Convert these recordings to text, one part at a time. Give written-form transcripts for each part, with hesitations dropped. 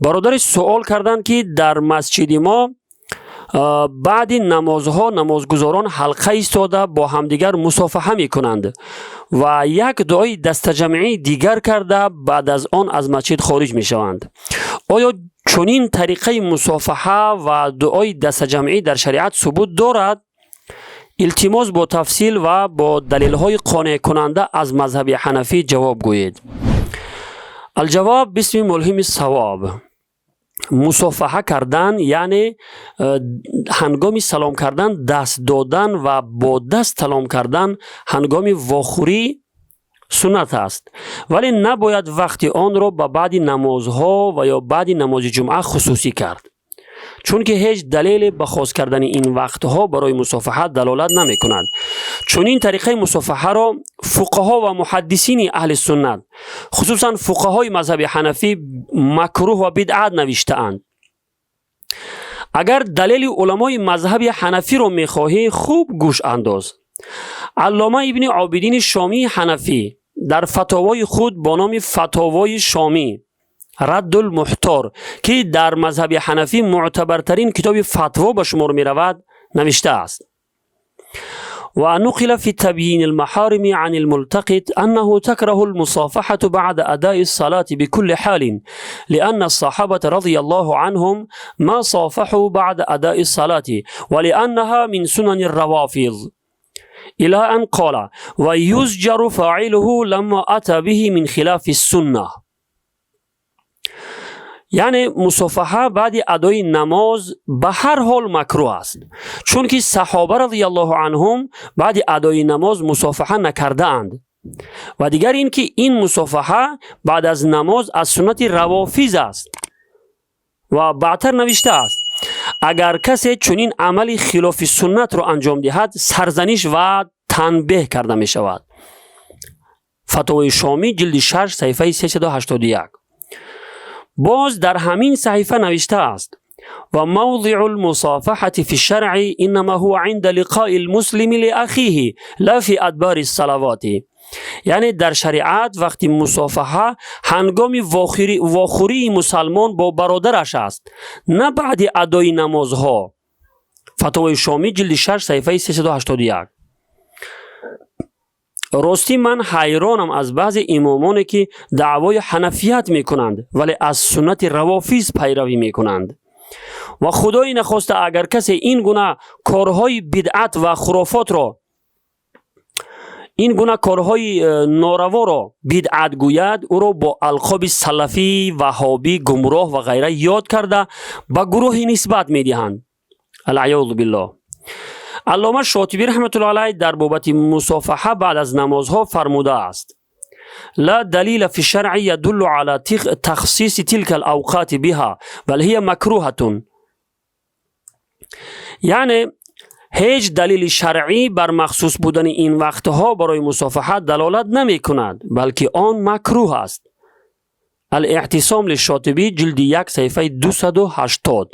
برادرش سوال کردند که در مسجد ما بعد نمازها نمازگزاران حلقه ایستاده با همدیگر مصافحه می کنند و یک دعای دست جمعی دیگر کرده بعد از آن از مسجد خارج می شوند. آیا چنین طریقه مصافحه و دعای دست جمعی در شریعت ثبوت دارد؟ التماس با تفصیل و با دلیل های قانع کننده از مذهب حنفی جواب گویید. الجواب باسم ملهم الصواب. مصافحه کردن یعنی هنگام سلام کردن دست دادن و با دست سلام کردن هنگام واخوری سنت است، ولی نباید وقت آن را به بعد نمازها و یا بعد نماز جمعه خصوصی کرد، چون که هیچ دلیل به خاص کردن این وقتها برای مصافحه دلالت نمی کند. چون این طریقه مصافحه را فقها و محدثین اهل سنت خصوصا فقهای مذهب حنفی مکروه و بدعت نوشته اند. اگر دلیل علمای مذهب حنفی را می خواهی خوب گوش انداز. علامه ابن عابدین شامی حنفی در فتاوای خود با نام فتاوای شامی رد المحتار که در مذهب حنفی معتبرترین کتاب فتوا به شمار می رود نوشته است: و نقل في تبيين المحارم عن الملتقط أنه تكره المصافحة بعد أداء الصلاة بكل حال، لأن الصحابة رضي الله عنهم ما صافحوا بعد أداء الصلاة، ولأنها من سنن الروافض، إلى أن قال: ويزجر فاعله لما أتى به من خلاف السنة. یعنی مصافحه بعد ادای نماز به هر حال مکروه است، چون که صحابه رضی الله عنهم بعد ادای نماز مصافحه نکرده اند. و دیگر این که این مصافحه بعد از نماز از سنت روافض است و بعدتر نوشته است: اگر کسی چنین عملی خلاف سنت را انجام دهد سرزنش و تنبیه کرده می شود. فتاوای شامی جلد 6 صفحه 381. باز در همین صحیفه نوشته است: و موضع المصافحة في الشرع انما هو عند لقاء المسلم لأخيه لا في ادبار الصلوات. یعنی در شریعت وقتی مصافحه هنگام واخوری مسلمان با برادرش است، نه بعد ادای نمازها. فتاوای شامی جلد 6 صفحه 381. راستی من حیرانم از بعض امامانی که دعوای حنفیت می کنند ولی از سنت روافض پیروی می کنند. و خدای نخواسته اگر کسی این گونه کارهای بدعت و خرافات را، این گونه کارهای ناروا را بدعت گوید، او را با القاب سلفی، وهابی، گمراه و غیره یاد کرده به گروهی نسبت می دهند. العیاذ بالله. علامه شاطبی رحمت الله علیه در بابت مصافحه بعد از نمازها فرموده است: لا دلیل فی الشرع يدل على تخصیص تلك الاوقات بها بل هي مکروهه. یعنی هیچ دلیل شرعی بر مخصوص بودن این وقتها برای مصافحه دلالت نمی کند، بلکه آن مکروه است. الاعتصام للشاطبی جلد 1 صفحه 280.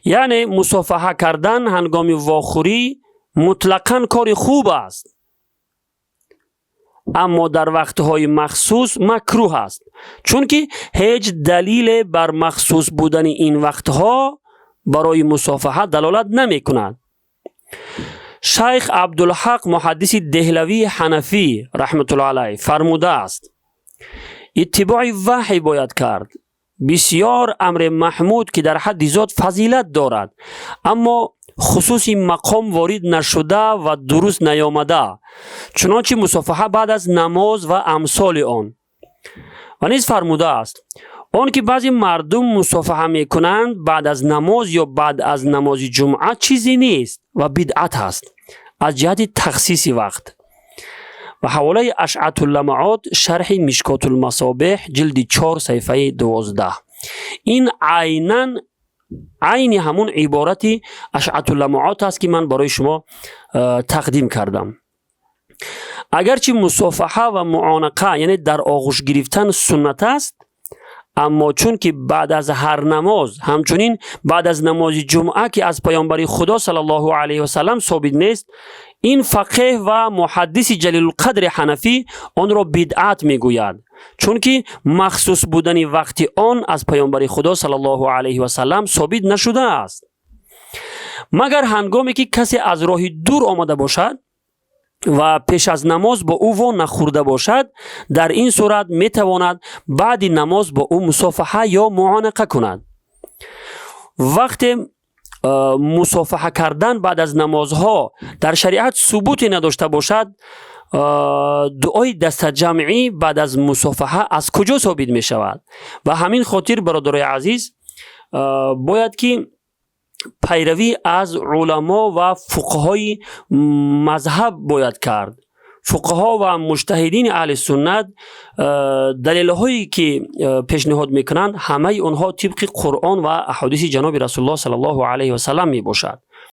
یعنی مصافحه کردن هنگام واخوری مطلقاً کار خوب است، اما در وقتهای مخصوص مکروه است، چون که هیچ دلیل بر مخصوص بودن این وقتها برای مصافحه دلالت نمی کند. شیخ عبدالحق محدث دهلوی حنفی رحمت الله علیه فرموده است: اتباع وحی باید کرد. بسیار امر محمود که در حد ذات فضیلت دارد، اما خصوصی مقام وارد نشده و درست نیامده، چنانچه مصافحه بعد از نماز و امثال آن. و نیز فرموده است: آن که بعضی مردم مصافحه می کنند بعد از نماز یا بعد از نماز جمعه چیزی نیست و بدعت است از جهت تخصیص وقت. و حواله اشعة اللمعات شرح مشکات المصابیح جلد 4 صفحه 12. این عین همون عبارت اشعة اللمعات است که من برای شما تقدیم کردم. اگرچه مصافحه و معانقه یعنی در آغوش گرفتن سنت است، اما چون که بعد از هر نماز، همچنین بعد از نماز جمعه که از پیامبر خدا صلی الله علیه و سلم ثابت نیست، این فقیه و محدث جلیل القدر حنفی آن را بدعت میگوید، چون که مخصوص بودن وقت آن از پیامبر خدا صلی الله علیه و سلم ثابت نشده است، مگر هنگامی که کسی از راه دور آمده باشد و پیش از نماز با او وا نخورده باشد. در این صورت می تواند بعد نماز با او مصافحه یا معانقه کند. وقتی مصافحه کردن بعد از نمازها در شریعت ثبوتی نداشته باشد، دعای دست جمعی بعد از مصافحه از کجا ثابت می شود؟ و همین خاطر برادرای عزیز باید که پیروی از علما و فقهای مذهب باید کرد. فقها و مجتهدین اهل سنت دلیل هایی که پیشنهاد میکنند همه اونها طبق قرآن و احادیث جناب رسول الله صلی الله علیه و سلم می باشد.